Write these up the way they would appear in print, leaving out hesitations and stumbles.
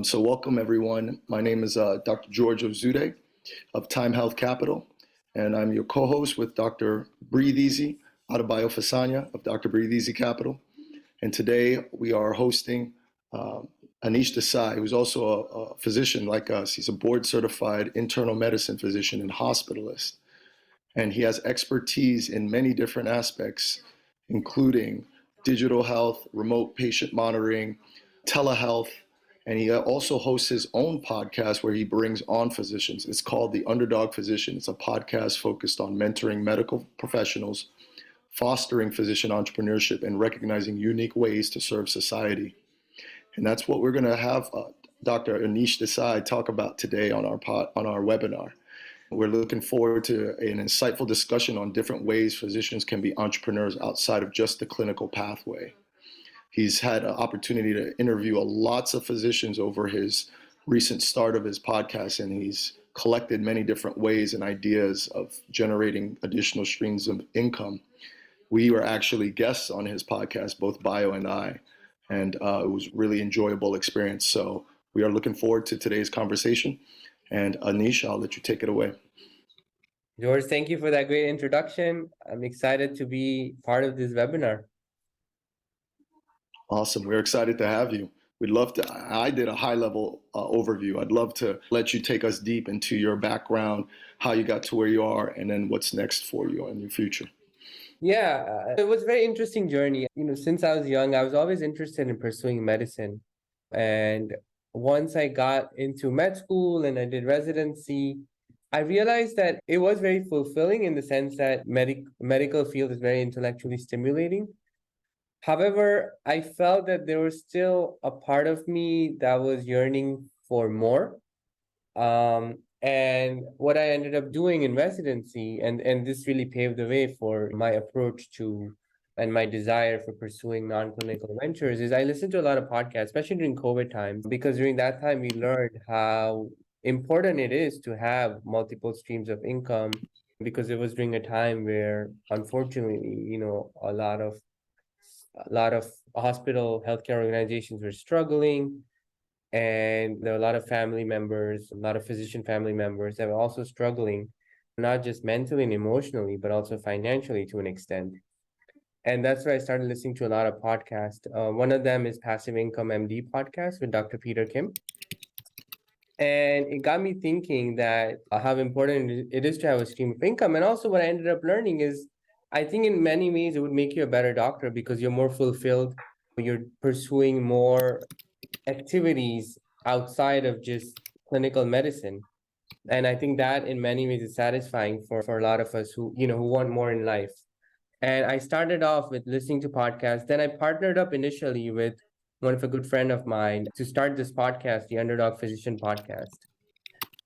So welcome everyone. My name is Dr. George Ozoude of Time Health Capital, and I'm your co-host with Dr. Breathe Easy, Adebayo Fasanya of Dr. Breathe Easy Capital. And today we are hosting Anish Dasai, who's also a physician like us. He's a board certified internal medicine physician and hospitalist. And he has expertise in many different aspects, including digital health, remote patient monitoring, telehealth, and he also hosts his own podcast where he brings on physicians. It's called The Underdog Physician. It's a podcast focused on mentoring medical professionals, fostering physician entrepreneurship, and recognizing unique ways to serve society. And that's what we're going to have Dr. Anish Desai talk about today on our webinar. We're looking forward to an insightful discussion on different ways physicians can be entrepreneurs outside of just the clinical pathway. He's had an opportunity to interview lots of physicians over his recent start of his podcast, and he's collected many different ways and ideas of generating additional streams of income. We were actually guests on his podcast, both Bio and I, and it was really enjoyable experience. So we are looking forward to today's conversation. And Anish, I'll let you take it away. George, thank you for that great introduction. I'm excited to be part of this webinar. Awesome. We're excited to have you. We'd love to. I did a high-level overview. I'd love to let you take us deep into your background, how you got to where you are, and then what's next for you in your future. Yeah, it was a very interesting journey. Since I was young, I was always interested in pursuing medicine. And once I got into med school and I did residency, I realized that it was very fulfilling in the sense that medical field is very intellectually stimulating. However, I felt that there was still a part of me that was yearning for more. And what I ended up doing in residency, and this really paved the way for my approach to and my desire for pursuing non-clinical ventures, is I listened to a lot of podcasts, especially during COVID times, because during that time we learned how important it is to have multiple streams of income, because it was during a time where, unfortunately, a lot of hospital healthcare organizations were struggling, and there are a lot of family members, a lot of physician family members that were also struggling, not just mentally and emotionally, but also financially to an extent. And that's why I started listening to a lot of podcasts. One of them is Passive Income MD podcast with Dr. Peter Kim. And it got me thinking that how important it is to have a stream of income. And also what I ended up learning is, I think in many ways it would make you a better doctor because you're more fulfilled. You're pursuing more activities outside of just clinical medicine. And I think that in many ways is satisfying for a lot of us who want more in life. And I started off with listening to podcasts. Then I partnered up initially with one of a good friend of mine to start this podcast, the Underdog Physician Podcast.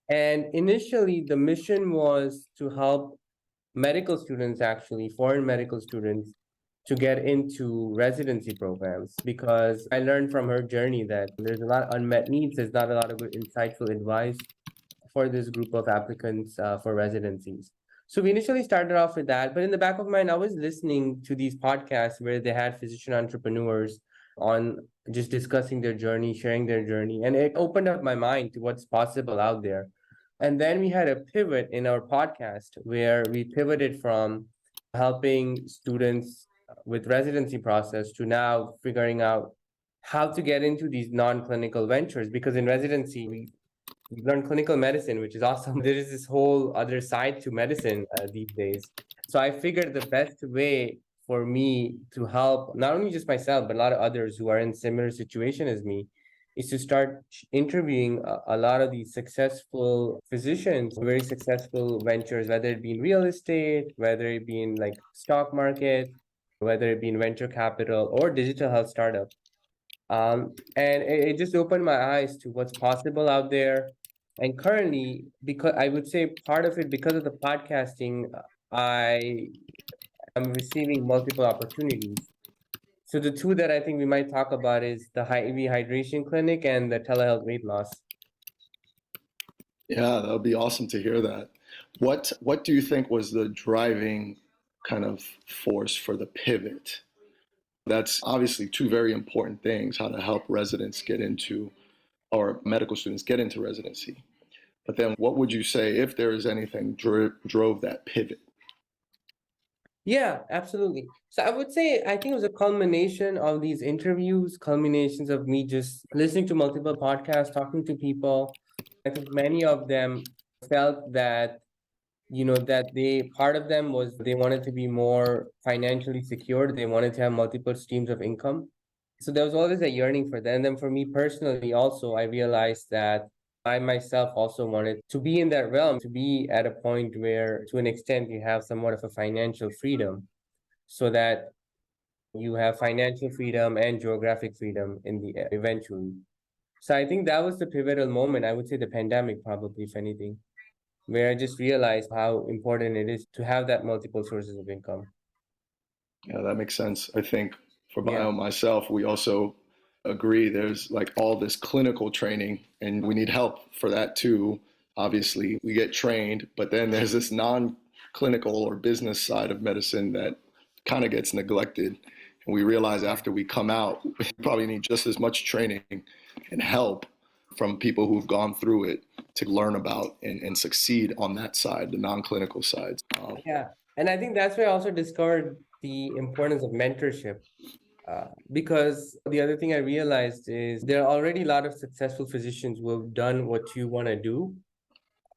And initially the mission was to help medical students, actually foreign medical students, to get into residency programs, because I learned from her journey that there's a lot of unmet needs. There's not a lot of good insightful advice for this group of applicants for residencies. So we initially started off with that, but in the back of my mind, I was listening to these podcasts where they had physician entrepreneurs on just discussing their journey, sharing their journey, and it opened up my mind to what's possible out there. And then we had a pivot in our podcast where we pivoted from helping students with residency process to now figuring out how to get into these non-clinical ventures, because in residency we learn clinical medicine, which is awesome. There is this whole other side to medicine these days. So I figured the best way for me to help not only just myself, but a lot of others who are in similar situation as me, is to start interviewing a lot of these successful physicians, very successful ventures, whether it be in real estate, whether it be in like stock market, whether it be in venture capital or digital health startups. And it just opened my eyes to what's possible out there. And currently, because I would say part of it, because of the podcasting, I am receiving multiple opportunities. So the two that I think we might talk about is the IV hydration clinic and the telehealth weight loss. Yeah, that would be awesome to hear that. What do you think was the driving kind of force for the pivot? That's obviously two very important things, how to help residents get into or medical students get into residency. But then what would you say, if there is anything, drove that pivot? Yeah, absolutely. So I would say I think it was a culmination of these interviews, culminations of me just listening to multiple podcasts, talking to people. I think many of them felt that, that part of them was they wanted to be more financially secure. They wanted to have multiple streams of income. So there was always a yearning for that. And then for me personally, also, I realized that I myself also wanted to be in that realm, to be at a point where, to an extent, you have somewhat of a financial freedom so that you have financial freedom and geographic freedom in the eventually. So I think that was the pivotal moment. I would say the pandemic, probably, if anything, where I just realized how important it is to have that multiple sources of income. Yeah, that makes sense. I think for Yeah. myself, we also agree there's like all this clinical training, and we need help for that too. Obviously, we get trained, but then there's this non-clinical or business side of medicine that kind of gets neglected. And we realize after we come out, we probably need just as much training and help from people who've gone through it to learn about and succeed on that side, the non-clinical side. Yeah. And I think that's where I also discovered the importance of mentorship. Because the other thing I realized is there are already a lot of successful physicians who have done what you want to do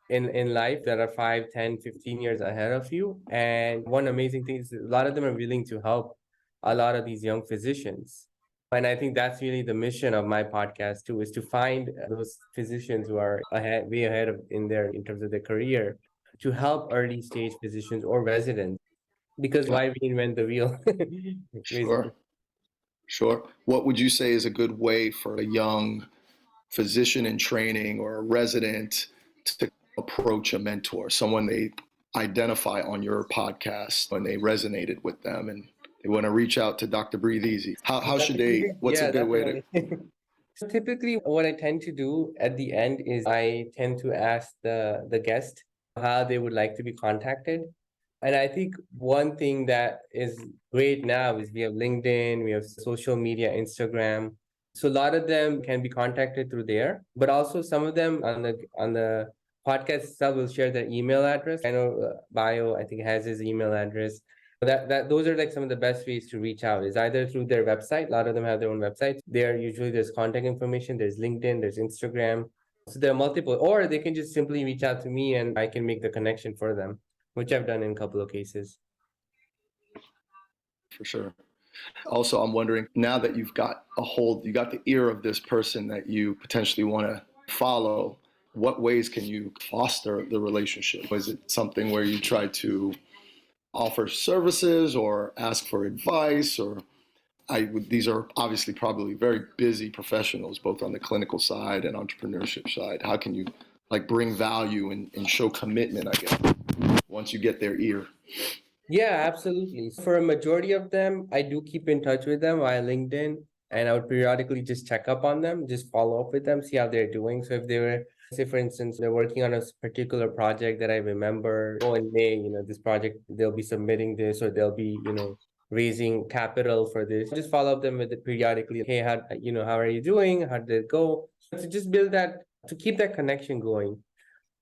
in life that are 5, 10, 15 years ahead of you. And one amazing thing is a lot of them are willing to help a lot of these young physicians. And I think that's really the mission of my podcast too, is to find those physicians who are ahead, way ahead of in terms of their career, to help early stage physicians or residents. Because Yeah, why reinvent the wheel? Basically. sure. Sure. What would you say is a good way for a young physician in training or a resident to approach a mentor, someone they identify on your podcast when they resonated with them and they want to reach out to Dr. Breathe Easy? How should they, what's a Yeah, good way to? definitely. So typically, what I tend to do at the end is I tend to ask the guest how they would like to be contacted. And I think one thing that is great now is we have LinkedIn, we have social media, Instagram. So a lot of them can be contacted through there, but also some of them on the podcast itself will share their email address. I know Bio, I think, has his email address. That those are like some of the best ways to reach out is either through their website. A lot of them have their own websites. There usually there's contact information, there's LinkedIn, there's Instagram. So there are multiple, or they can just simply reach out to me and I can make the connection for them, which I've done in a couple of cases. For sure. Also, I'm wondering now that you've got you got the ear of this person that you potentially want to follow, what ways can you foster the relationship? Is it something where you try to offer services or ask for advice, or these are obviously probably very busy professionals both on the clinical side and entrepreneurship side. How can you like bring value and show commitment, I guess, once you get their ear? Yeah, absolutely. For a majority of them, I do keep in touch with them via LinkedIn, and I would periodically just check up on them, just follow up with them, see how they're doing. So if they were, say, for instance, they're working on a particular project that I remember, oh, in May, this project, they'll be submitting this, or they'll be, raising capital for this. Just follow up them with it periodically. Hey, how are you doing? How did it go? To just build that, to keep that connection going.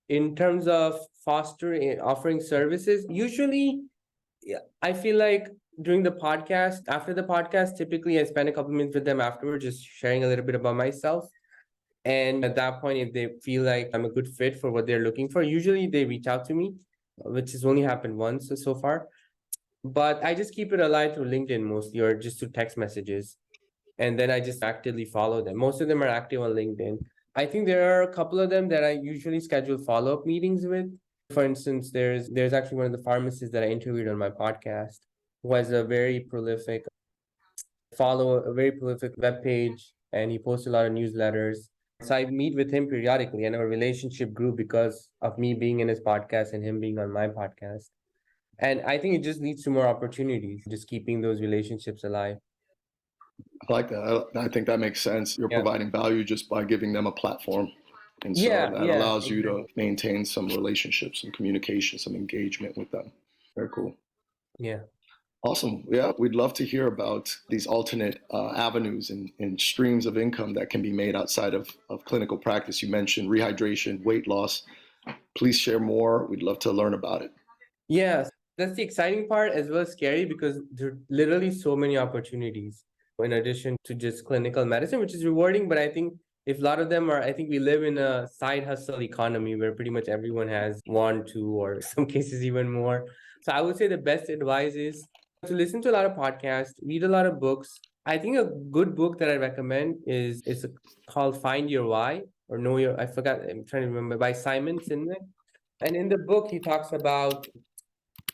In terms of fostering, offering services, usually yeah, I feel like during the podcast, after the podcast, typically I spend a couple minutes with them afterwards, just sharing a little bit about myself. And at that point, if they feel like I'm a good fit for what they're looking for, usually they reach out to me, which has only happened once so far. But I just keep it alive through LinkedIn mostly, or just through text messages. And then I just actively follow them. Most of them are active on LinkedIn. I think there are a couple of them that I usually schedule follow-up meetings with. For instance, there's actually one of the pharmacists that I interviewed on my podcast who has a very prolific web page, and he posts a lot of newsletters. So I meet with him periodically, and our relationship grew because of me being in his podcast and him being on my podcast. And I think it just leads to more opportunities, just keeping those relationships alive. I like that. I think that makes sense. You're Yeah. providing value just by giving them a platform. And so Yeah, that yeah, allows you to exactly. maintain some relationships, some communication, some engagement with them. Very cool. Yeah. Awesome. Yeah, we'd love to hear about these alternate avenues and streams of income that can be made outside of clinical practice. You mentioned rehydration, weight loss. Please share more. We'd love to learn about it. Yeah, that's the exciting part as well as scary because there are literally so many opportunities in addition to just clinical medicine, which is rewarding. But I think if a lot of them are, I think we live in a side hustle economy where pretty much everyone has one, two, or some cases even more. So I would say the best advice is to listen to a lot of podcasts, read a lot of books. I think a good book that I recommend is called Find Your Why or Know Your, I forgot, I'm trying to remember, by Simon Sinek. And in the book, he talks about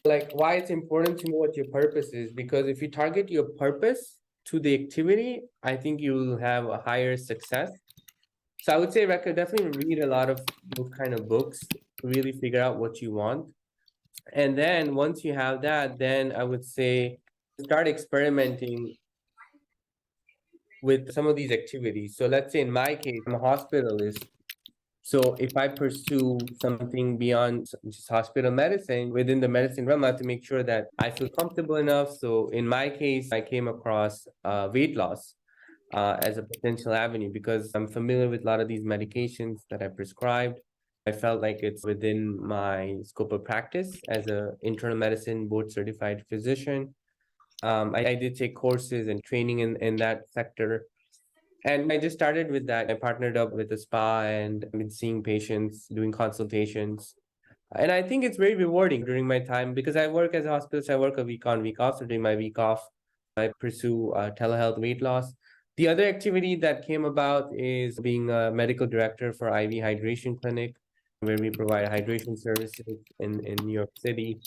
like why it's important to know what your purpose is, because if you target your purpose to the activity, I think you'll have a higher success. So I would say definitely read a lot of those kind of books to really figure out what you want. And then once you have that, then I would say start experimenting with some of these activities. So let's say in my case, I'm a hospitalist. So if I pursue something beyond just hospital medicine, within the medicine realm, I have to make sure that I feel comfortable enough. So in my case, I came across weight loss as a potential avenue because I'm familiar with a lot of these medications that I prescribed. I felt like it's within my scope of practice as a internal medicine board certified physician. I did take courses and training in that sector. And I just started with that. I partnered up with a spa and I've been seeing patients, doing consultations. And I think it's very rewarding during my time because I work as a hospitalist. I work a week on, week off. So during my week off, I pursue telehealth weight loss. The other activity that came about is being a medical director for IV hydration clinic, where we provide hydration services in New York City.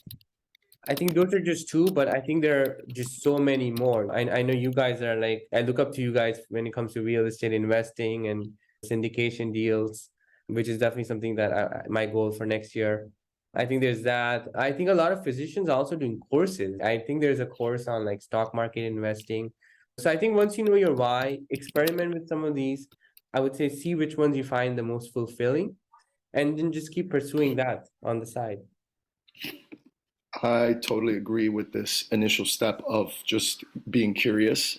I think those are just two, but I think there are just so many more. I know you guys are like, I look up to you guys when it comes to real estate investing and syndication deals, which is definitely something that my goal for next year. I think there's that. I think a lot of physicians are also doing courses. I think there's a course on like stock market investing. So I think once you know your why, experiment with some of these. I would say see which ones you find the most fulfilling and then just keep pursuing that on the side. I totally agree with this initial step of just being curious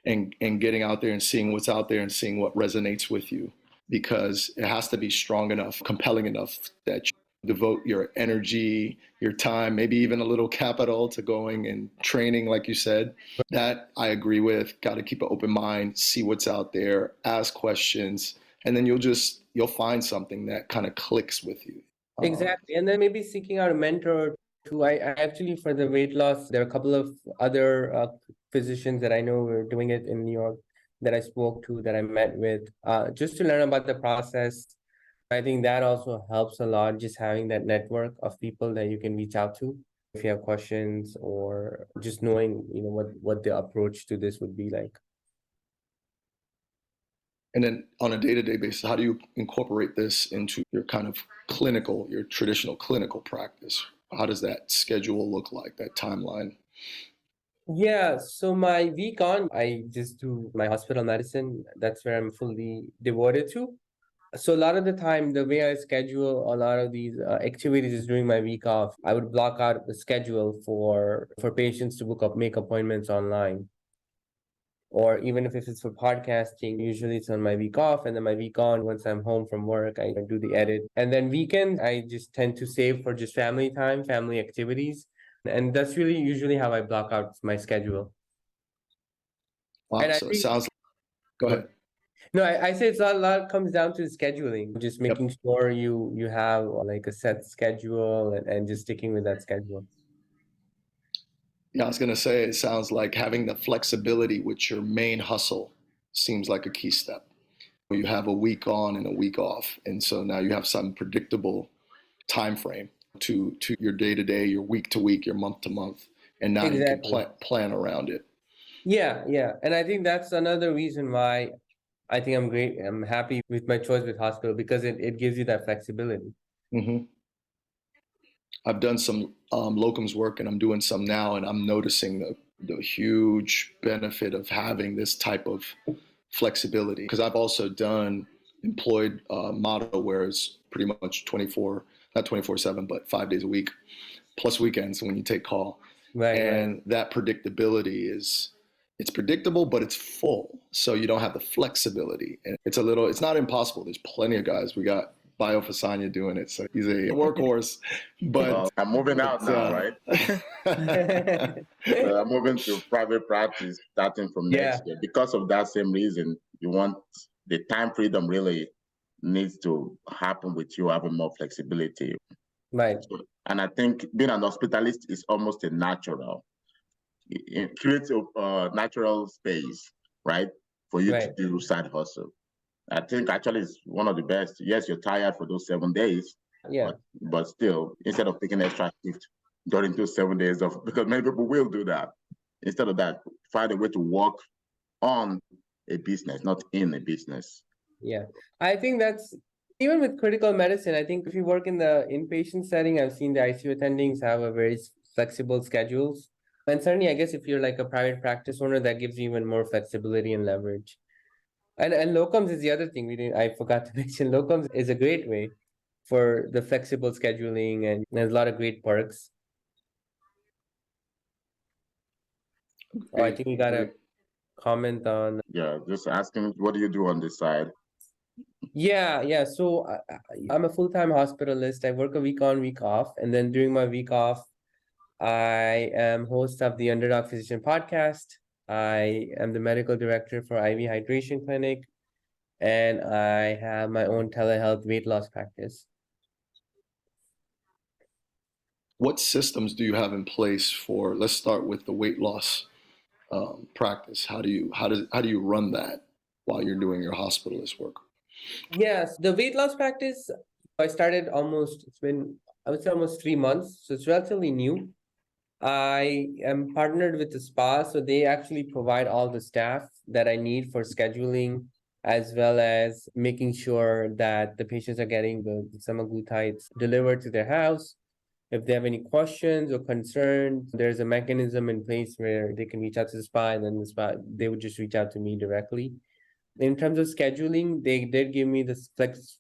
and getting out there and seeing what's out there and seeing what resonates with you, because it has to be strong enough, compelling enough that you devote your energy, your time, maybe even a little capital to going and training, like you said. That I agree with. Got to keep an open mind, see what's out there, ask questions, and then you'll find something that kind of clicks with you. Exactly. And then maybe seeking out a mentor too. I actually, for the weight loss, there are a couple of other physicians that I know were doing it in New York that I spoke to, that I met with, just to learn about the process. I think that also helps a lot, just having that network of people that you can reach out to if you have questions or just knowing, what the approach to this would be like. And then on a day-to-day basis, how do you incorporate this into your kind of your traditional clinical practice? How does that schedule look like, that timeline? Yeah, so my week on, I just do my hospital medicine. That's where I'm fully devoted to. So a lot of the time, the way I schedule a lot of these activities is during my week off. I would block out the schedule for patients to make appointments online, or even if it's for podcasting. Usually it's on my week off, and then my week on, once I'm home from work, I do the edit. And then weekends, I just tend to save for just family time, family activities, and that's really usually how I block out my schedule. Wow, And I so it think, sounds go go ahead. No, I say it's a lot comes down to scheduling, just Yep. making sure you have like a set schedule and just sticking with that schedule. Yeah, I was gonna say it sounds like having the flexibility with your main hustle seems like a key step. You have a week on and a week off, and so now you have some predictable time frame to your day to day, your week to week, your month to month, and now you can Exactly. plan around it. Yeah, yeah. And I think that's another reason why I think I'm great. I'm happy with my choice with hospital because it gives you that flexibility. Hmm. I've done some locums work, and I'm doing some now, and I'm noticing the huge benefit of having this type of flexibility. Because I've also done employed model where it's pretty much 24, not 24/7, but 5 days a week, plus weekends when you take call. Right, right. And that predictability it's predictable, but it's full. So you don't have the flexibility. And it's not impossible. There's plenty of guys. We got Fasanya doing it. So he's a workhorse, but I'm moving out now, right? So I'm moving to private practice starting from Yeah. next year. Because of that same reason, you want the time freedom really needs to happen with you having more flexibility. Right. And I think being an hospitalist is almost a natural. It creates a natural space, right, for you to Right. do side hustle. I think actually it's one of the best. Yes, you're tired for those 7 days, Yeah. but still, instead of taking extra shift during those 7 days of, because many people will do that. Instead of that, find a way to work on a business, not in a business. Yeah. I think that's even with critical medicine. I think if you work in the inpatient setting, I've seen the ICU attendings have a very flexible schedules. And certainly, I guess if you're like a private practice owner, that gives you even more flexibility and leverage. And locums is the other thing I forgot to mention. Locums is a great way for the flexible scheduling, and there's a lot of great perks. Oh, I think we got a comment on. Yeah, just asking, what do you do on this side? Yeah. So I'm a full-time hospitalist. I work a week on, week off, and then during my week off, I am host of the Underdog Physician podcast. I am the medical director for IV Hydration Clinic, and I have my own telehealth weight loss practice. What systems do you have in place for? Let's start with the weight loss practice. How do you run that while you're doing your hospitalist work? Yes, the weight loss practice, I started it's been, I would say almost 3 months, so it's relatively new. I am partnered with the spa, so they actually provide all the staff that I need for scheduling, as well as making sure that the patients are getting the semaglutides delivered to their house. If they have any questions or concerns, there's a mechanism in place where they can reach out to the spa, and then they would just reach out to me directly. In terms of scheduling, they did give me this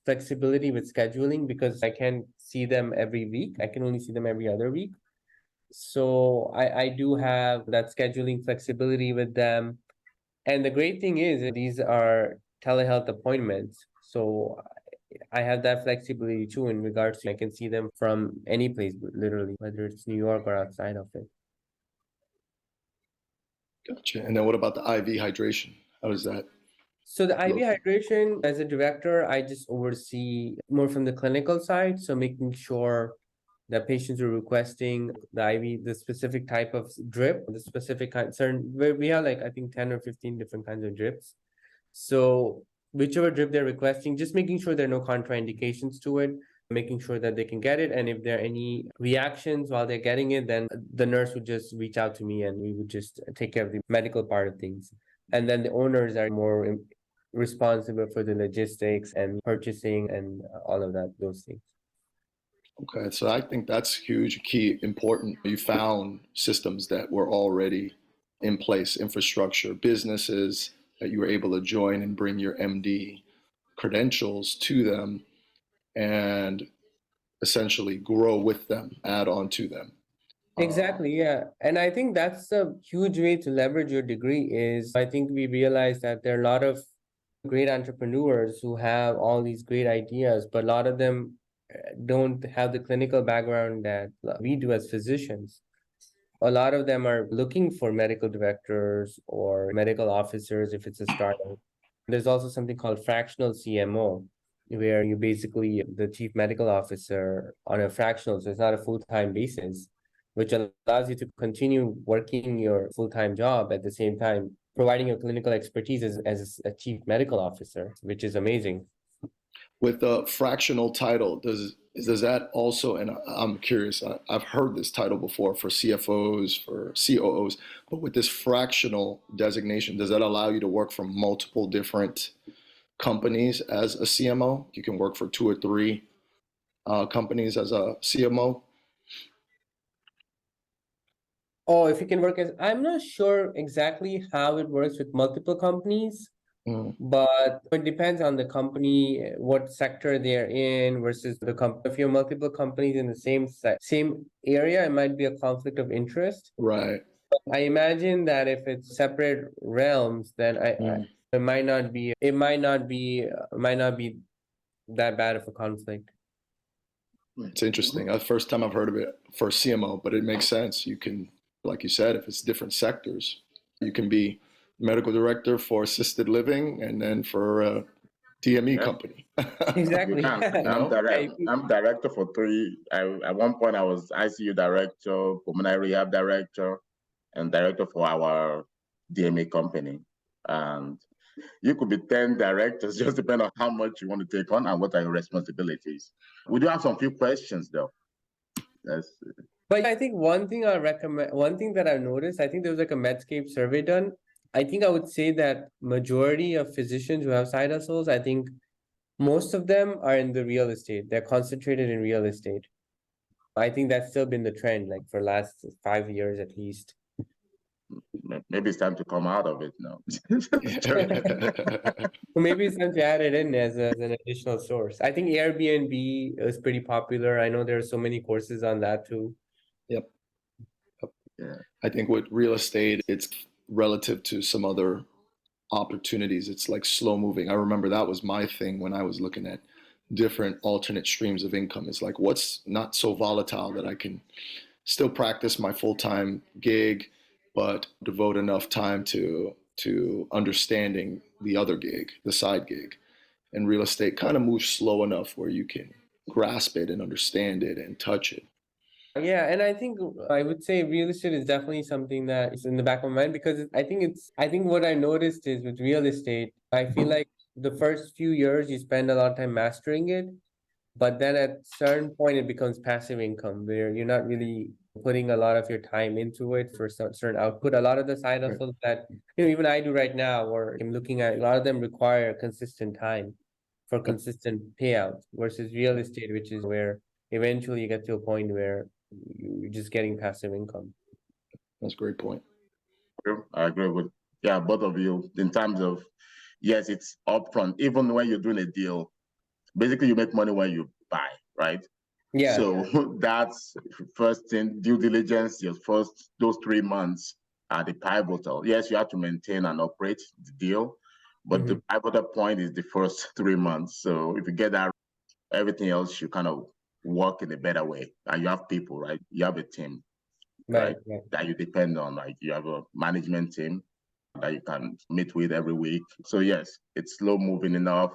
flexibility with scheduling because I can't see them every week. I can only see them every other week. So I do have that scheduling flexibility with them. And the great thing is these are telehealth appointments. So I have that flexibility too in regards to I can see them from any place, literally, whether it's New York or outside of it. Gotcha. And then what about the IV hydration? How does that? So the IV hydration, as a director, I just oversee more from the clinical side. So making sure that patients are requesting the IV, the specific type of drip, the specific kind, where we have like, I think 10 or 15 different kinds of drips. So whichever drip they're requesting, just making sure there are no contraindications to it, making sure that they can get it. And if there are any reactions while they're getting it, then the nurse would just reach out to me and we would just take care of the medical part of things. And then the owners are more responsible for the logistics and purchasing and all of those things. Okay, so I think that's huge, key, important. You found systems that were already in place, infrastructure, businesses that you were able to join and bring your MD credentials to them and essentially grow with them, add on to them. Exactly, yeah. And I think that's a huge way to leverage your degree is I think we realize that there are a lot of great entrepreneurs who have all these great ideas, but a lot of them don't have the clinical background that we do as physicians. A lot of them are looking for medical directors or medical officers if it's a startup. There's also something called fractional CMO, where you basically the chief medical officer on a fractional, so it's not a full-time basis, which allows you to continue working your full-time job at the same time, providing your clinical expertise as a chief medical officer, which is amazing. With a fractional title, does that also, and I'm curious, I've heard this title before for CFOs, for COOs, but with this fractional designation, does that allow you to work for multiple different companies as a CMO? You can work for 2 or 3 companies as a CMO? Oh, if you can work I'm not sure exactly how it works with multiple companies. But it depends on the company, what sector they're in versus the company. If you have multiple companies in the same area, it might be a conflict of interest. Right. I imagine that if it's separate realms, then it might not be that bad of a conflict. It's interesting. That's the first time I've heard of it for CMO, but it makes sense. You can, like you said, if it's different sectors, you can be medical director for assisted living and then for a DME company. Exactly. I'm director for three. At one point, I was ICU director, pulmonary rehab director, and director for our DMA company. And you could be 10 directors, just depending on how much you want to take on and what are your responsibilities. We do have some few questions though. But I think one thing that I've noticed, I think there was like a Medscape survey done. I think I would say that majority of physicians who have side hustles, I think most of them are in the real estate. They're concentrated in real estate. I think that's still been the trend, like for last 5 years at least. Maybe it's time to come out of it now. Well, maybe it's time to add it in as an additional source. I think Airbnb is pretty popular. I know there are so many courses on that too. Yep. Yeah. I think with real estate, it's relative to some other opportunities. It's like slow moving. I remember that was my thing when I was looking at different alternate streams of income. It's like, what's not so volatile that I can still practice my full-time gig, but devote enough time to understanding the other gig, the side gig. And real estate kind of moves slow enough where you can grasp it and understand it and touch it. Yeah, and I think I would say real estate is definitely something that is in the back of my mind because I think what I noticed is with real estate, I feel like the first few years you spend a lot of time mastering it, but then at certain point it becomes passive income where you're not really putting a lot of your time into it for certain output. A lot of the side hustles that even I do right now, or I'm looking at, a lot of them require consistent time for consistent payouts versus real estate, which is where eventually you get to a point where you're just getting passive income. That's a great point. I agree with both of you in terms of yes, it's upfront. Even when you're doing a deal, basically you make money when you buy, right? Yeah. So that's first thing, due diligence. Your first those 3 months are the pivotal. Yes, you have to maintain and operate the deal, but the pivotal point is the first 3 months. So if you get that, everything else you kind of work in a better way. And you have people, right? You have a team, right? That you depend on. Like you have a management team that you can meet with every week. So yes, it's slow moving enough.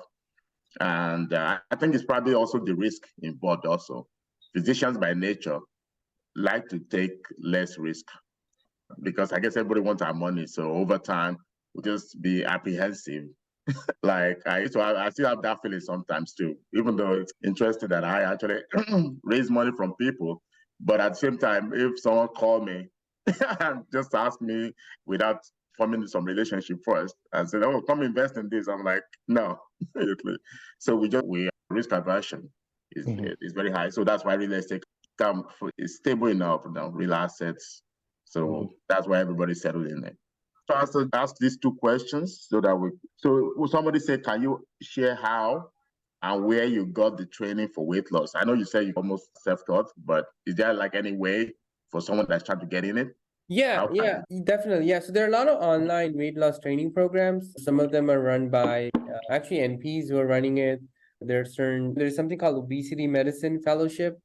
And I think it's probably also the risk involved also. Physicians by nature like to take less risk because I guess everybody wants our money. So over time, we'll just be apprehensive. Like I still have that feeling sometimes too, even though it's interesting that I actually raise money from people. But at the same time, if someone called me and just asked me without forming some relationship first and said, "Oh, come invest in this," I'm like, no, immediately. So we risk aversion is very high. So that's why real estate is stable enough now, real assets. So that's why everybody's settled in it. So I also ask these two questions so that will somebody say, can you share how and where you got the training for weight loss? I know you said you almost self-taught, but is there like any way for someone that's trying to get in it? Yeah, definitely. Yeah. So there are a lot of online weight loss training programs. Some of them are run by actually NPs who are running it. There's something called Obesity Medicine Fellowship,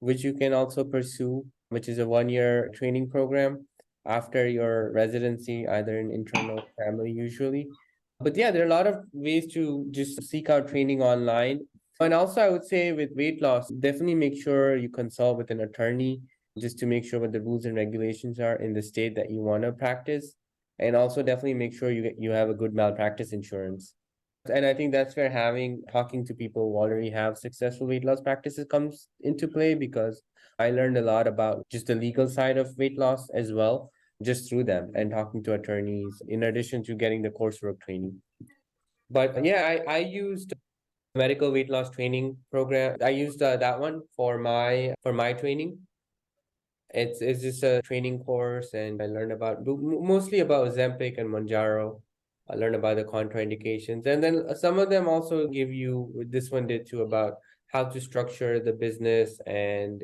which you can also pursue, which is a 1-year training program after your residency, either in internal or family usually. But yeah, there are a lot of ways to just seek out training online. And also I would say with weight loss, definitely make sure you consult with an attorney just to make sure what the rules and regulations are in the state that you want to practice. And also definitely make sure you have a good malpractice insurance. And I think that's where talking to people who already have successful weight loss practices comes into play, because I learned a lot about just the legal side of weight loss as well, just through them and talking to attorneys, in addition to getting the coursework training. But yeah, I used medical weight loss training program. I used that one for my training. It's just a training course, and I learned mostly about Ozempic and Mounjaro. learn about the contraindications. And then some of them also give you, this one did too, about how to structure the business, and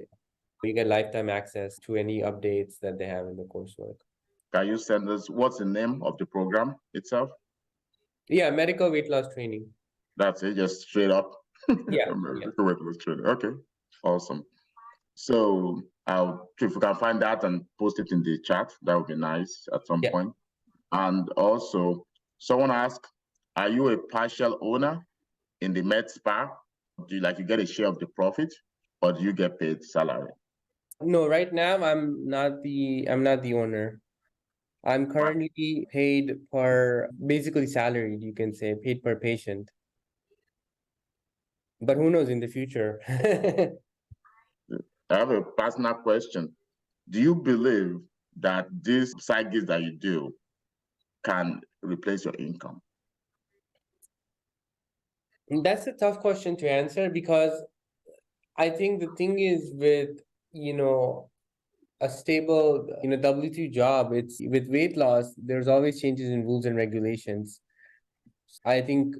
you get lifetime access to any updates that they have in the coursework. Can you send us what's the name of the program itself? Yeah, medical weight loss training. That's it, just straight up. Yeah. Medical weight loss training. Okay, awesome. So if we can find that and post it in the chat, that would be nice at some Yeah. point. And also, someone asked, are you a partial owner in the med spa? Do you get a share of the profit, or do you get paid salary? No, right now I'm not the owner. I'm currently paid per, basically salaried, you can say, paid per patient. But who knows in the future? I have a personal question. Do you believe that these side gigs that you do can replace your income? That's a tough question to answer, because I think the thing is with, a stable, W-2 job, it's with weight loss, there's always changes in rules and regulations. I think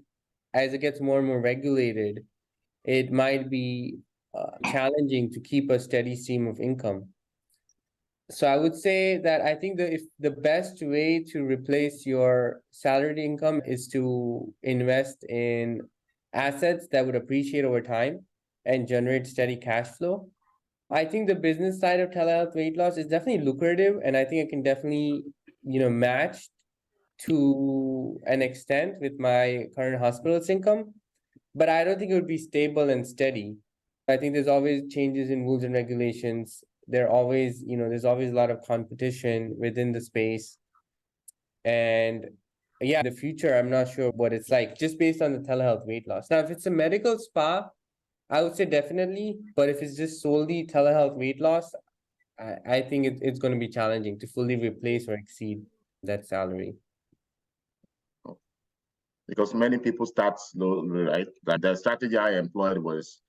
as it gets more and more regulated, it might be challenging to keep a steady stream of income. So I would say that I think that if the best way to replace your salaried income is to invest in assets that would appreciate over time and generate steady cash flow. I think the business side of telehealth weight loss is definitely lucrative, and I think it can definitely, match to an extent with my current hospital's income, but I don't think it would be stable and steady. I think there's always changes in rules and regulations. There's always a lot of competition within the space. And yeah, in the future, I'm not sure what it's like just based on the telehealth weight loss. Now, if it's a medical spa, I would say definitely. But if it's just solely telehealth weight loss, I think it's going to be challenging to fully replace or exceed that salary. Because many people start slowly, right? Like the strategy I employed was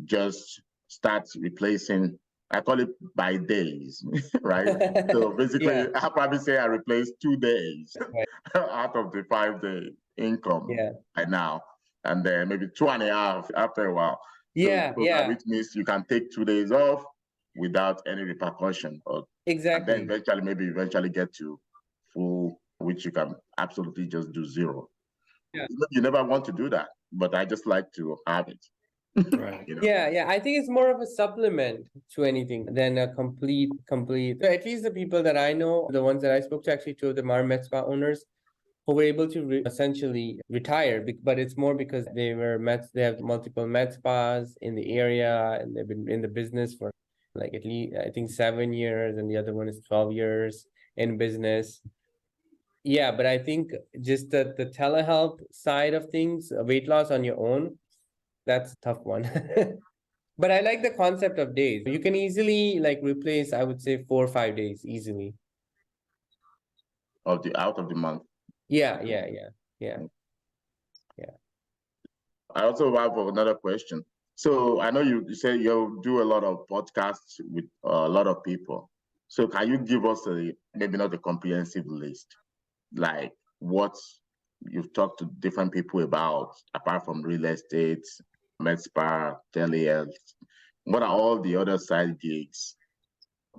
just start replacing, I call it by days, right? So basically, Yeah. I'll probably say I replaced 2 days Right. out of the 5-day income Yeah. right now, and then maybe 2.5 after a while. Yeah. Which means you can take 2 days off without any repercussion, Exactly. and then eventually get to full, which you can absolutely just do zero. Yeah. You never want to do that, but I just like to have it. Right. Yeah. I think it's more of a supplement to anything than a complete. So at least the people that I know, the ones that I spoke to, actually 2 of them are med spa owners who were able to essentially retire, but it's more because they have multiple med spas in the area, and they've been in the business for like at least, I think, 7 years, and the other one is 12 years in business. Yeah, but I think just the telehealth side of things, weight loss on your own, that's a tough one. But I like the concept of days. You can easily replace, I would say, 4 or 5 days easily. Out of the month. Yeah. I also have another question. So I know you say you do a lot of podcasts with a lot of people. So can you give us maybe not a comprehensive list, like what you've talked to different people about, apart from real estate, med spa, telehealth? What are all the other side gigs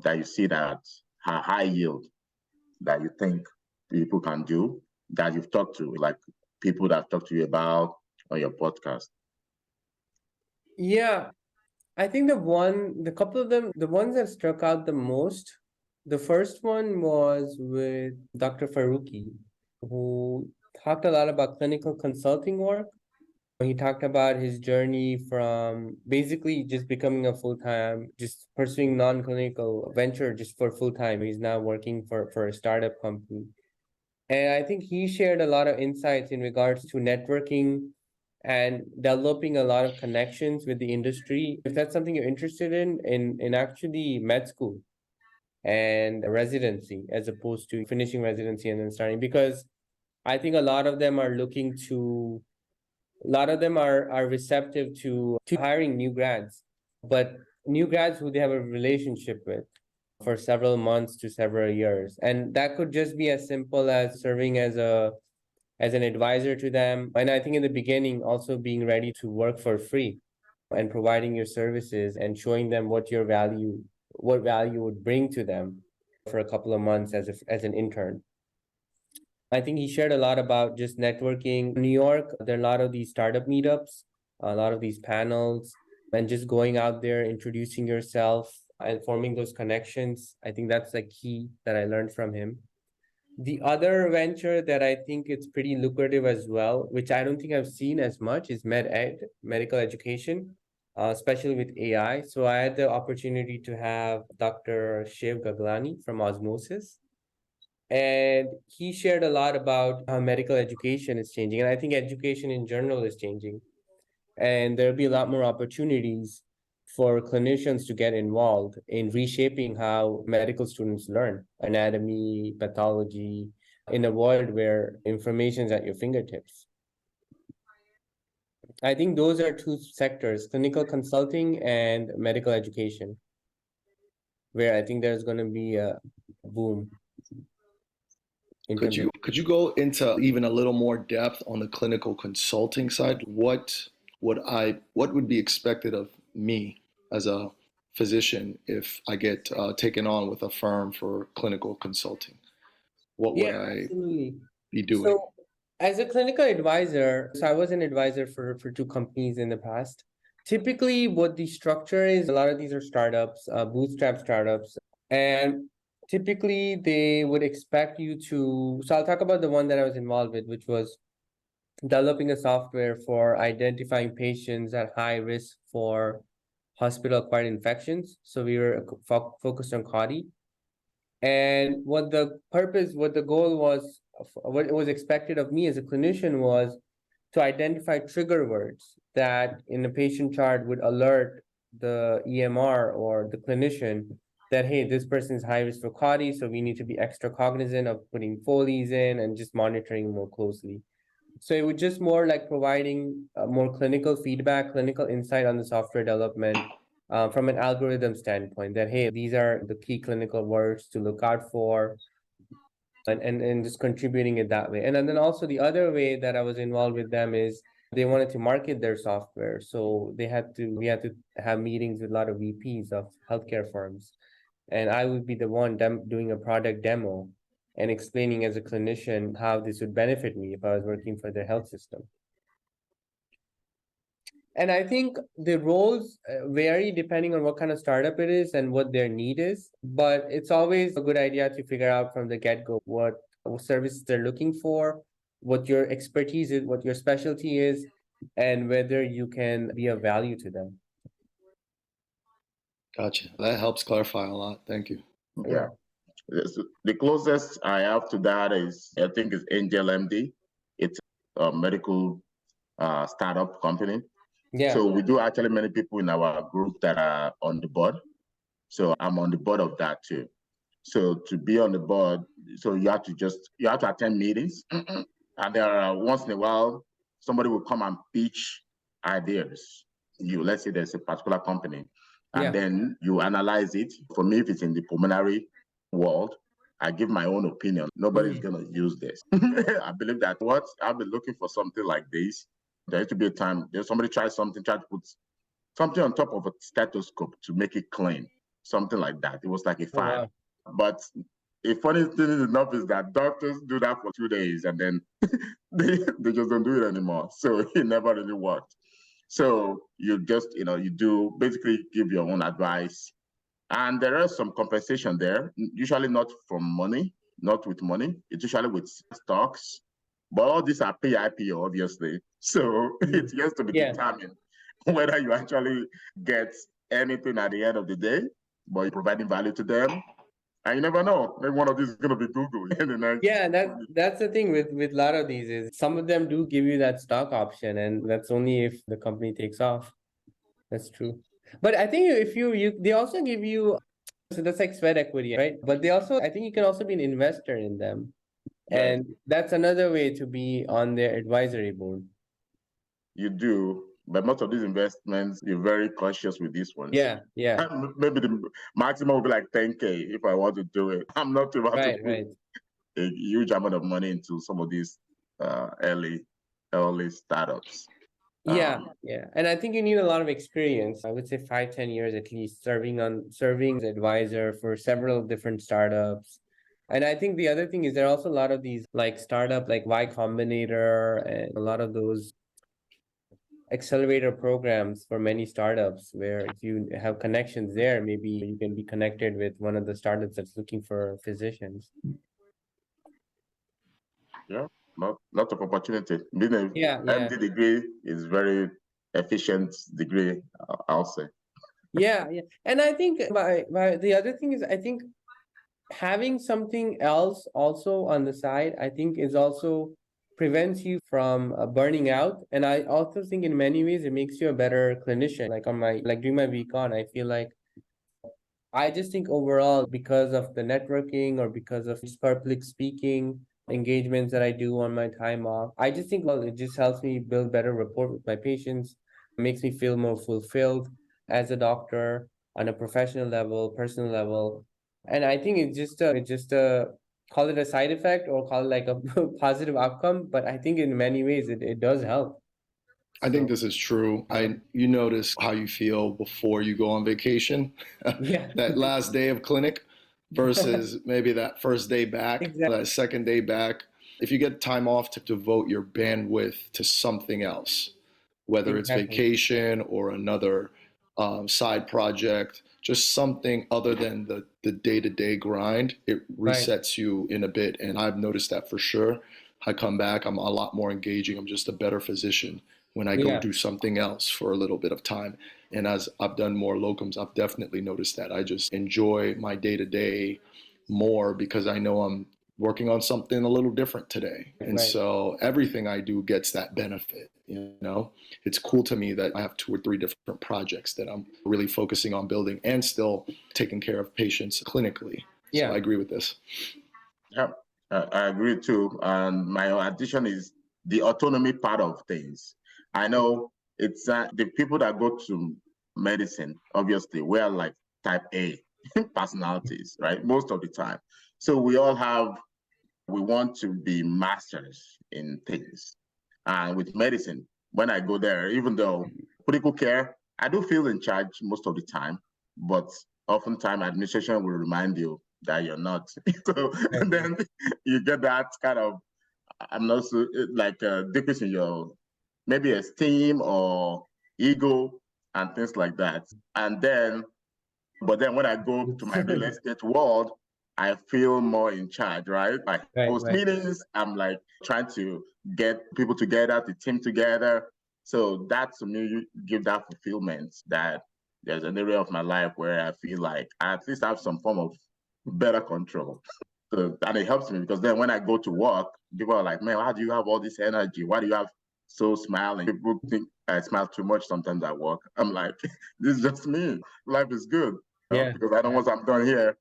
that you see that are high yield that you think people can do, that you've talked to, like people that talk to you about on your podcast? Yeah, I think the couple of them, the ones that struck out the most, the first one was with Dr. Faruqi, who talked a lot about clinical consulting work. He talked about his journey from basically just becoming a full-time, just pursuing non-clinical venture just for full-time. He's now working for a startup company. And I think he shared a lot of insights in regards to networking and developing a lot of connections with the industry. If that's something you're interested in actually med school and residency, as opposed to finishing residency and then starting, because I think a lot of them are receptive to hiring new grads, but new grads who they have a relationship with for several months to several years. And that could just be as simple as serving as as an advisor to them. And I think in the beginning, also being ready to work for free and providing your services and showing them what value would bring to them for a couple of months as an intern. I think he shared a lot about just networking. New York, there are a lot of these startup meetups, a lot of these panels, and just going out there, introducing yourself and forming those connections. I think that's the key that I learned from him. The other venture that I think it's pretty lucrative as well, which I don't think I've seen as much, is medical education, especially with AI. So I had the opportunity to have Dr. Shiv Gaglani from Osmosis, and he shared a lot about how medical education is changing. And I think education in general is changing. And there'll be a lot more opportunities for clinicians to get involved in reshaping how medical students learn anatomy, pathology, in a world where information is at your fingertips. I think those are two sectors, clinical consulting and medical education, where I think there's going to be a boom. Could you go into even a little more depth on the clinical consulting side? What would be expected of me as a physician if I get taken on with a firm for clinical consulting? What would I absolutely be doing? So, as a clinical advisor, so I was an advisor for two companies in the past. Typically, what the structure is, a lot of these are startups, bootstrap startups, and typically they would expect you to. So I'll talk about the one that I was involved with, which was developing a software for identifying patients at high risk for hospital-acquired infections. So we were focused on CAUTI. And what the goal was, what was expected of me as a clinician was to identify trigger words that in a patient chart would alert the EMR or the clinician that, hey, this person is high risk for CAUTI, so we need to be extra cognizant of putting Foley's in and just monitoring more closely. So it was just more like providing more clinical feedback, clinical insight on the software development from an algorithm standpoint that, hey, these are the key clinical words to look out for, and just contributing it that way. And then also the other way that I was involved with them is they wanted to market their software. So we had to have meetings with a lot of VPs of healthcare firms. And I would be the one doing a product demo and explaining as a clinician how this would benefit me if I was working for the health system. And I think the roles vary depending on what kind of startup it is and what their need is. But it's always a good idea to figure out from the get-go what services they're looking for, what your expertise is, what your specialty is, and whether you can be of value to them. Gotcha. That helps clarify a lot. Thank you. Yeah. The closest I have to that is, I think, is Angel MD. It's a medical startup company. Yeah. So we do actually many people in our group that are on the board. So I'm on the board of that too. So to be on the board, so you have to attend meetings, and there are once in a while somebody will come and pitch ideas. Let's say there's a particular company, and then you analyze it. For me, if it's in the pulmonary world, I give my own opinion. Nobody's gonna use this. I believe that I've been looking for something like this. There used to be a time somebody tried to put something on top of a stethoscope to make it clean, something like that. It was like a file. Wow. But a funny thing enough is that doctors do that for 2 days and then they just don't do it anymore. So it never really worked. So you just, you do basically give your own advice. And there is some compensation there, usually not from money, not with money. It's usually with stocks. But all these are PIPO, obviously. So it has to be determined whether you actually get anything at the end of the day, but you're providing value to them. And you never know, maybe one of these is going to be Google in the next. Yeah, that's the thing with a lot of these is some of them do give you that stock option, and that's only if the company takes off. That's true. But I think if they also give you, so that's like sweat equity, right? But I think you can also be an investor in them. Yes. And that's another way to be on their advisory board. You do, but most of these investments, you're very cautious with these ones. Yeah. Maybe the maximum will be like 10K if I want to do it. I'm not about to put a huge amount of money into some of these early startups. Yeah, yeah. And I think you need a lot of experience. I would say 5, 10 years at least serving as advisor for several different startups. And I think the other thing is there are also a lot of these like startup like Y Combinator and a lot of those accelerator programs for many startups where if you have connections there, maybe you can be connected with one of the startups that's looking for physicians. Yeah, lot of opportunity. Being a Yeah, yeah. MD degree is very efficient degree, I'll say. Yeah, yeah. And I think the other thing is I think having something else also on the side, I think is also prevents you from burning out. And I also think in many ways it makes you a better clinician. Like on my like during my week on, I feel like I just think overall, because of the networking or because of just public speaking engagements that I do on my time off, I just think, well, it just helps me build better rapport with my patients, makes me feel more fulfilled as a doctor on a professional level, personal level. And I think it's just call it a side effect or call it like a positive outcome. But I think in many ways it does help. I think So this is true. You notice how you feel before you go on vacation, yeah. that last day of clinic versus maybe that first day back, Exactly. that second day back. If you get time off to devote your bandwidth to something else, whether it's Exactly. vacation or another side project, just something other than the day-to-day grind, it Right. resets you in a bit. And I've noticed that for sure. I come back, I'm a lot more engaging. I'm just a better physician when I go Yeah. do something else for a little bit of time. And as I've done more locums, I've definitely noticed that. I just enjoy my day-to-day more because I know I'm working on something a little different today. And Right. so everything I do gets that benefit, you know? It's cool to me that I have 2 or 3 different projects that I'm really focusing on building and still taking care of patients clinically. So Yeah. I agree with this. Yeah, I agree too. And my addition is the autonomy part of things. I know it's the people that go to medicine, obviously, we're like type A personalities, right? Most of the time. So we want to be masters in things. And with medicine, when I go there, even though critical care, I do feel in charge most of the time, but oftentimes administration will remind you that you're not. So and then you get that kind of, I'm not so like decrease in your maybe esteem or ego and things like that. And then, but then when I go to my real estate world, I feel more in charge, right? Like Right, host right. meetings, I'm like trying to get people together, the team together. So that to me give that fulfillment that there's an area of my life where I feel like I at least have some form of better control. So, and it helps me because then when I go to work, people are like, man, how do you have all this energy? Why do you have so smiling? People think I smile too much sometimes at work. I'm like, this is just me. Life is good. Yeah. Because I know once I'm done here,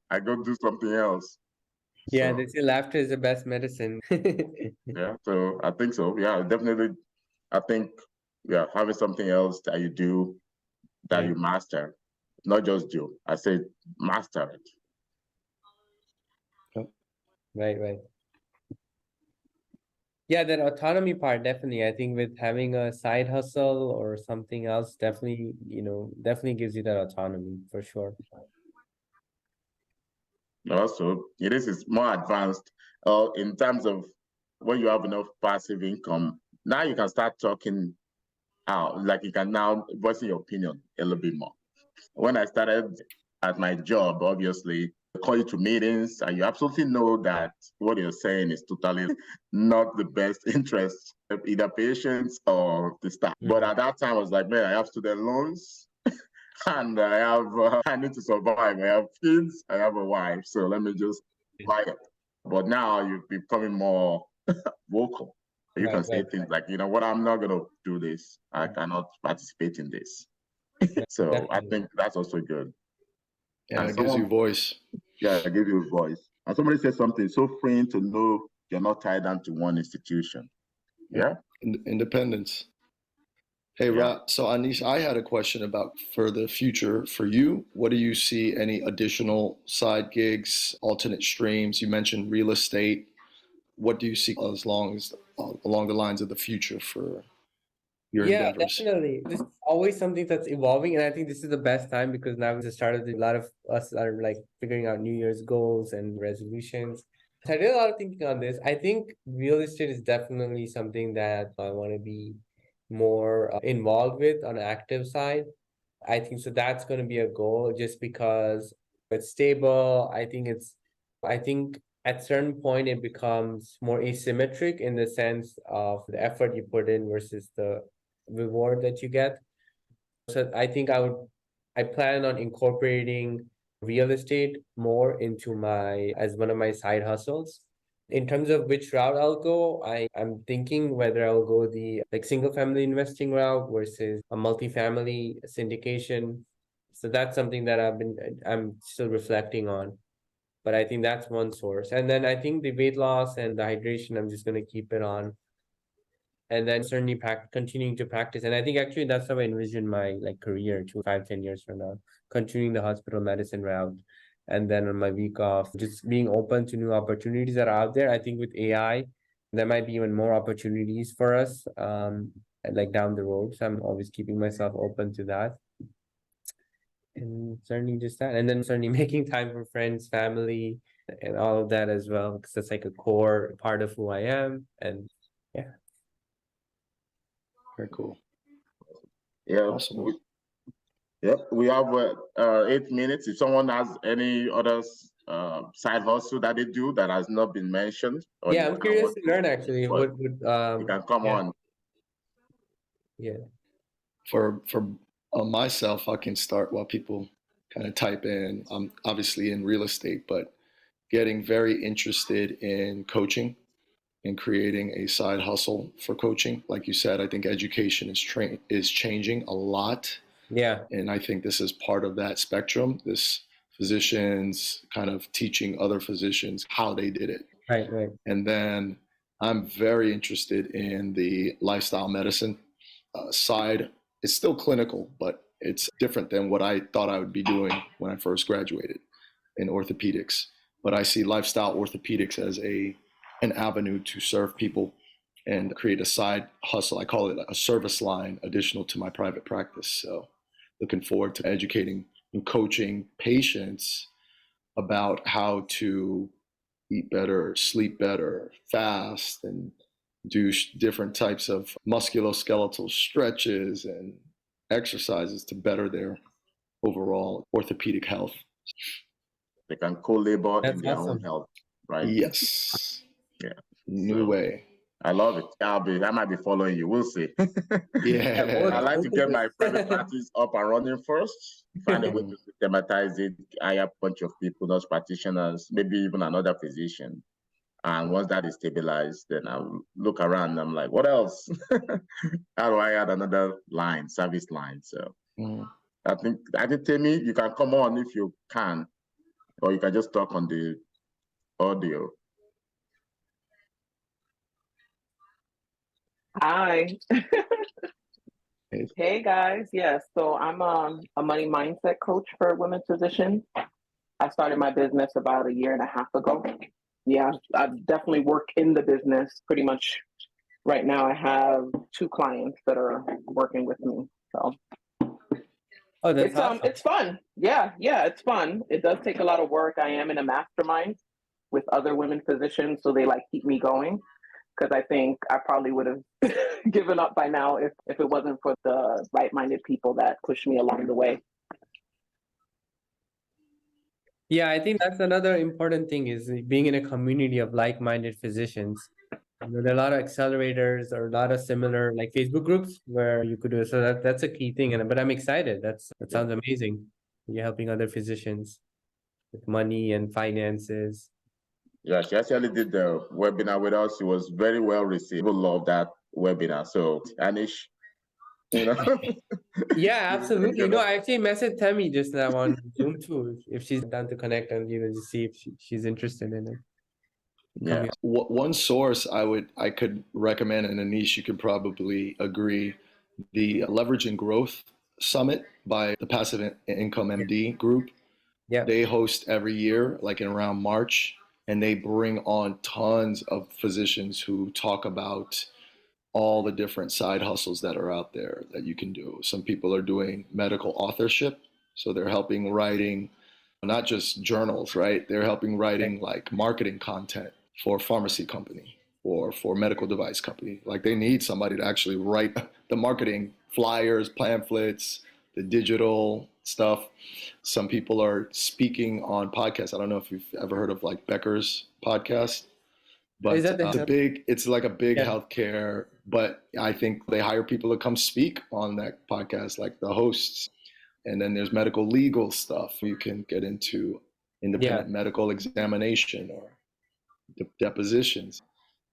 I go do something else. Yeah, So they say laughter is the best medicine. yeah, so I think so. Yeah, definitely. I think yeah, having something else that you do that Yeah. you master, not just do. I say master it. Right, right. Yeah, that autonomy part, definitely. I think with having a side hustle or something else, definitely, definitely gives you that autonomy for sure. Also, it is more advanced in terms of when you have enough passive income. Now you can start talking out, like you can now voice your opinion a little bit more. When I started at my job, obviously, they call you to meetings, and you absolutely know that what you're saying is totally not the best interest of either patients or the staff. But at that time, I was like, man, I have student loans. And I need to survive. I have kids, I have a wife, so let me just buy it. But now you're becoming more vocal. You Right, can say right, things like, you know what, I'm not going to do this. I cannot participate in this. right. So I Definitely. think that's also good. Yeah, And it gives you someone, voice. yeah, give you a voice. And somebody said something so freeing to know you're not tied down to one institution. Yep. Yeah, Independence. Hey, yeah. Rod. So, Anish, I had a question about for the future for you. What do you see any additional side gigs, alternate streams? You mentioned real estate. what do you see as long as along the lines of the future for your Yeah, endeavors? definitely. This is always something that's evolving, and I think this is the best time because now it's the start of a lot of us are like figuring out New Year's goals and resolutions. So I did a lot of thinking on this. I think real estate is definitely something that I want to be more involved with on the active side. I think so that's going to be a goal just because it's stable. I think at certain point it becomes more asymmetric in the sense of the effort you put in versus the reward that you get. So I plan on incorporating real estate more into as one of my side hustles. In terms of which route I'll go, I'm thinking whether I'll go the like single family investing route versus a multifamily syndication. So that's something that I'm still reflecting on. But I think that's one source. And then I think the weight loss and the hydration, I'm just gonna keep it on. And then certainly continuing to practice. And I think actually that's how I envision my like career 5, 10 years from now, continuing the hospital medicine route. And then on my week off, just being open to new opportunities that are out there. I think with AI, there might be even more opportunities for us, like down the road. So I'm always keeping myself open to that. And certainly just that. And then certainly making time for friends, family, and all of that as well, because that's like a core part of who I am. And yeah. Very cool. Yeah. Awesome. We have 8 minutes. If someone has any other side hustle that they do that has not been mentioned, or Yeah, I'm curious to learn actually. What would you can come on. Yeah. For myself, I can start while people kind of type in. I'm obviously in real estate, but getting very interested in coaching and creating a side hustle for coaching. Like you said, I think education is changing a lot. Yeah. And I think this is part of that spectrum. This physicians kind of teaching other physicians how they did it. Right. And then I'm very interested in the lifestyle medicine side. It's still clinical, but it's different than what I thought I would be doing when I first graduated in orthopedics. But I see lifestyle orthopedics as an avenue to serve people and create a side hustle. I call it a service line additional to my private practice. So looking forward to educating and coaching patients about how to eat better, sleep better, fast, and do different types of musculoskeletal stretches and exercises to better their overall orthopedic health. They can co-labor That's in their awesome. own health, right? Yes. Yeah. New way. I love it. I might be following you. We'll see. Yeah. I like to get my private practice up and running first, find a way to systematize it, hire a bunch of people, those practitioners, maybe even another physician. And once that is stabilized, then I'll look around and I'm like, what else? How do I add another line, service line? So I think Tammy, you can come on if you can, or you can just talk on the audio. Hi. Hey guys. Yes. So I'm a money mindset coach for women physicians. I started my business about a year and a half ago. Yeah, I definitely work in the business pretty much. Right now, I have 2 clients that are working with me. So that's awesome. It's fun. Yeah, it's fun. It does take a lot of work. I am in a mastermind with other women physicians, so they like keep me going. Because I think I probably would have given up by now if it wasn't for the right-minded people that pushed me along the way. Yeah, I think that's another important thing is being in a community of like-minded physicians. There are a lot of accelerators or a lot of similar like Facebook groups where you could do it. So that's a key thing. But I'm excited. That sounds amazing. You're helping other physicians with money and finances. Yeah, she actually did the webinar with us. It was very well received. People love that webinar. So Anish, Yeah, absolutely. No, I actually messaged Tammy just now on Zoom too, if she's down to connect and just see if she's interested in it. Yeah. One source I could recommend, and Anish, you could probably agree, the Leverage and Growth Summit by the Passive Income MD group. Yeah. They host every year, like in around March. and they bring on tons of physicians who talk about all the different side hustles that are out there that you can do. Some people are doing medical authorship, so they're helping writing not just journals, right? They're helping writing like marketing content for a pharmacy company or for a medical device company. Like they need somebody to actually write the marketing flyers, pamphlets, the digital stuff. Some people are speaking on podcasts. I don't know if you've ever heard of like Becker's podcast, but Is that it's like a big Yeah. healthcare, but I think they hire people to come speak on that podcast, like the hosts. And then there's medical legal stuff. You can get into independent medical examination or depositions.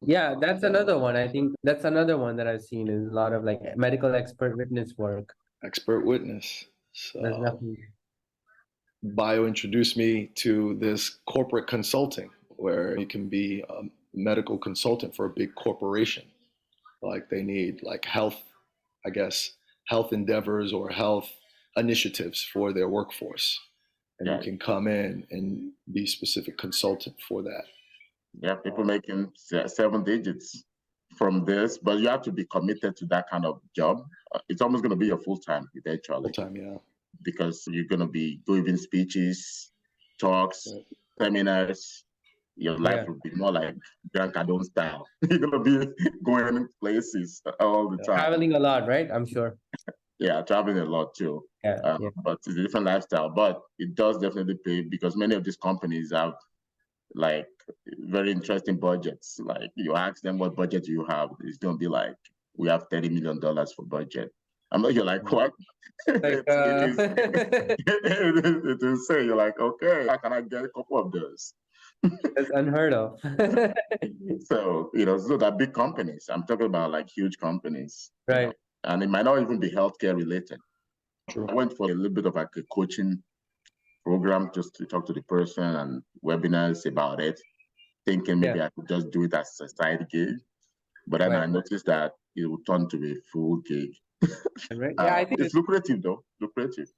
Yeah, that's another one. I think that's another one that I've seen is a lot of like medical expert witness work. Expert witness. That's So definitely Bio introduced me to this corporate consulting where you can be a medical consultant for a big corporation. Like they need like health, I guess, health endeavors or health initiatives for their workforce. And you can come in and be specific consultant for that. Yeah, people making 7 digits from this, but you have to be committed to that kind of job. It's almost going to be your full time eventually. Full time, yeah. Because you're going to be giving speeches, talks, seminars. Your life will be more like Grant Cardone style. You're going to be going places all the time. traveling a lot, right? I'm sure. Yeah, traveling a lot too. Yeah. But it's a different lifestyle. But it does definitely pay because many of these companies have like very interesting budgets. Like you ask them what budget you have, it's going to be like, we have $30 million for budget. I'm like, you're like, what? Like, It will say, you're like, okay, how can I get a couple of those? That's unheard of. So, so they're big companies. I'm talking about like huge companies. Right. And it might not even be healthcare related. True. I went for a little bit of like a coaching program just to talk to the person and webinars about it, thinking maybe I could just do it as a side gig. But then I noticed that it would turn to a full gig. Right. Yeah, I think it's lucrative though. Lucrative.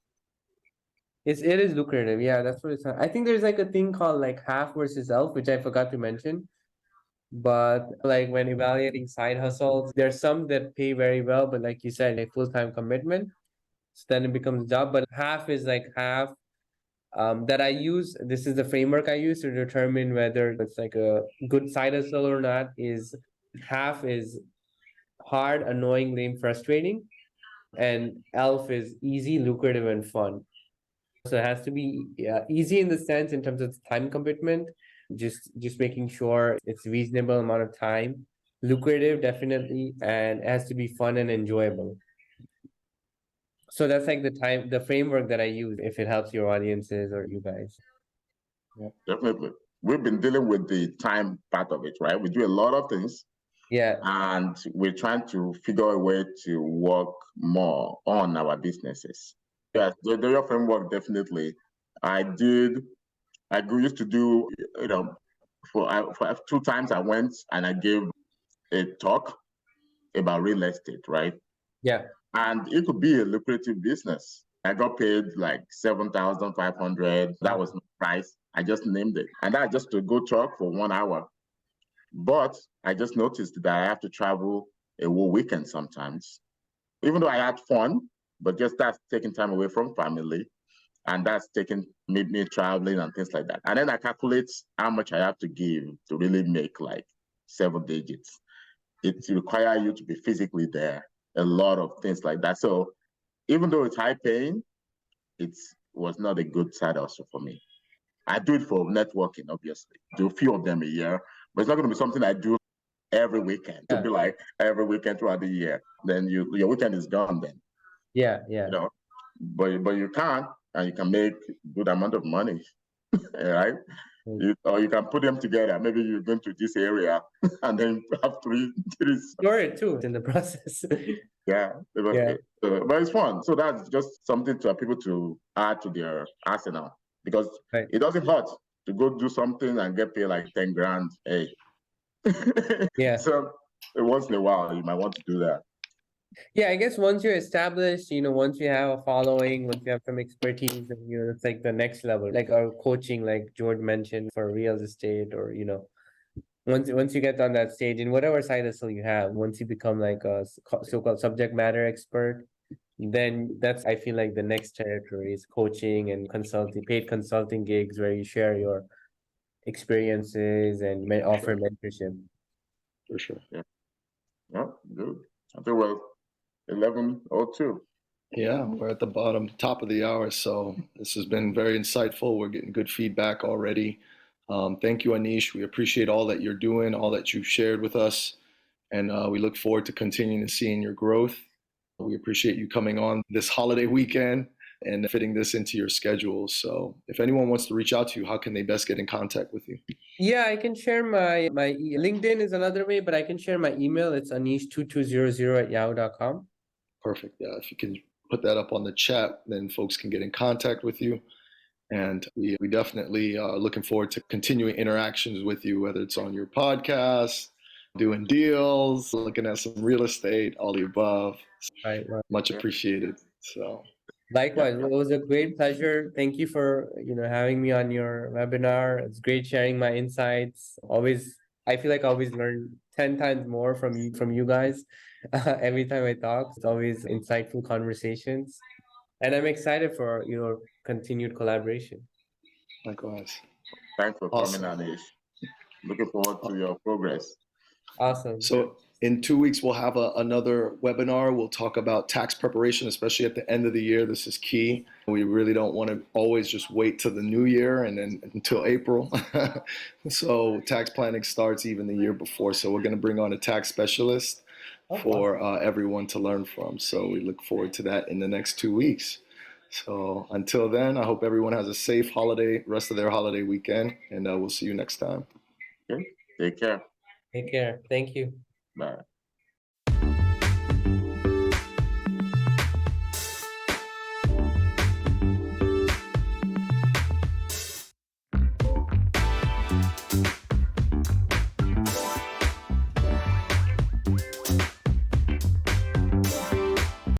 it is lucrative. Yeah, that's what it's. I think there's like a thing called like half versus elf, which I forgot to mention. But like when evaluating side hustles, there's some that pay very well, but like you said, a full-time commitment. So then it becomes a job. But half is like half that I use. This is the framework I use to determine whether it's like a good side hustle or not. Is half is hard, annoying, lame, frustrating, and elf is easy, lucrative, and fun. So it has to be easy in the sense in terms of time commitment, just making sure it's reasonable amount of time, lucrative definitely, and it has to be fun and enjoyable. So that's like the framework that I use if it helps your audiences or you guys. Yeah, definitely. We've been dealing with the time part of it, right? We do a lot of things. Yeah. And we're trying to figure a way to work more on our businesses. Yes, the your framework, definitely. I used to do, for 2 times I went and I gave a talk about real estate, right? Yeah. And it could be a lucrative business. I got paid like 7,500. That was my price. I just named it. And that just to go talk for 1 hour. But I just noticed that I have to travel a whole weekend sometimes. Even though I had fun, but just that's taking time away from family. And that's taking me traveling and things like that. And then I calculate how much I have to give to really make like 7 digits. It requires you to be physically there, a lot of things like that. So even though it's high paying, it was not a good side hustle for me. I do it for networking, obviously. Do a few of them a year, but it's not going to be something I do every weekend. To be like every weekend throughout the year, then your weekend is gone then. Yeah. But you can, and you can make good amount of money, right? Or you can put them together. Maybe you're going to this area and then have three. Store it too in the process. Yeah. But it's fun. So that's just something for people to add to their arsenal because it doesn't hurt to go do something and get paid like 10 grand. Hey. Yeah. So once in a while, you might want to do that. Yeah, I guess once you're established, once you have a following, once you have some expertise, and it's like the next level, like our coaching, like George mentioned, for real estate, or once you get on that stage in whatever side hustle you have, once you become like a so-called subject matter expert, then that's, I feel like, the next territory is coaching and consulting, paid consulting gigs where you share your experiences and offer mentorship. For sure. Yeah. Yeah, good. I think we're 11:02. Yeah, we're at the top of the hour, so this has been very insightful. We're getting good feedback already. Thank you, Anish. We appreciate all that you're doing, all that you've shared with us, and we look forward to continuing to seeing your growth. We appreciate you coming on this holiday weekend and fitting this into your schedule. So if anyone wants to reach out to you, how can they best get in contact with you? Yeah, I can share my LinkedIn is another way, but I can share my email. It's anish2200@yahoo.com. Perfect. Yeah, if you can put that up on the chat, then folks can get in contact with you. And we definitely are looking forward to continuing interactions with you, whether it's on your podcast, doing deals, looking at some real estate, all the above. Right. Much appreciated. So Likewise, it was a great pleasure. Thank you for having me on your webinar. It's great sharing my insights. Always, I feel like I always learn 10 times more from you guys every time I talk. It's always insightful conversations, and I'm excited for your continued collaboration. likewise. Thanks for Awesome. coming, Anish. Looking forward to your progress. Awesome. So in 2 weeks, we'll have another webinar. We'll talk about tax preparation, especially at the end of the year. This is key. We really don't want to always just wait till the new year and then until April. So tax planning starts even the year before. So we're going to bring on a tax specialist for everyone to learn from. So we look forward to that in the next 2 weeks. So until then, I hope everyone has a safe rest of their holiday weekend, and we'll see you next time. Okay. Take care. Take care. Thank you. Bye.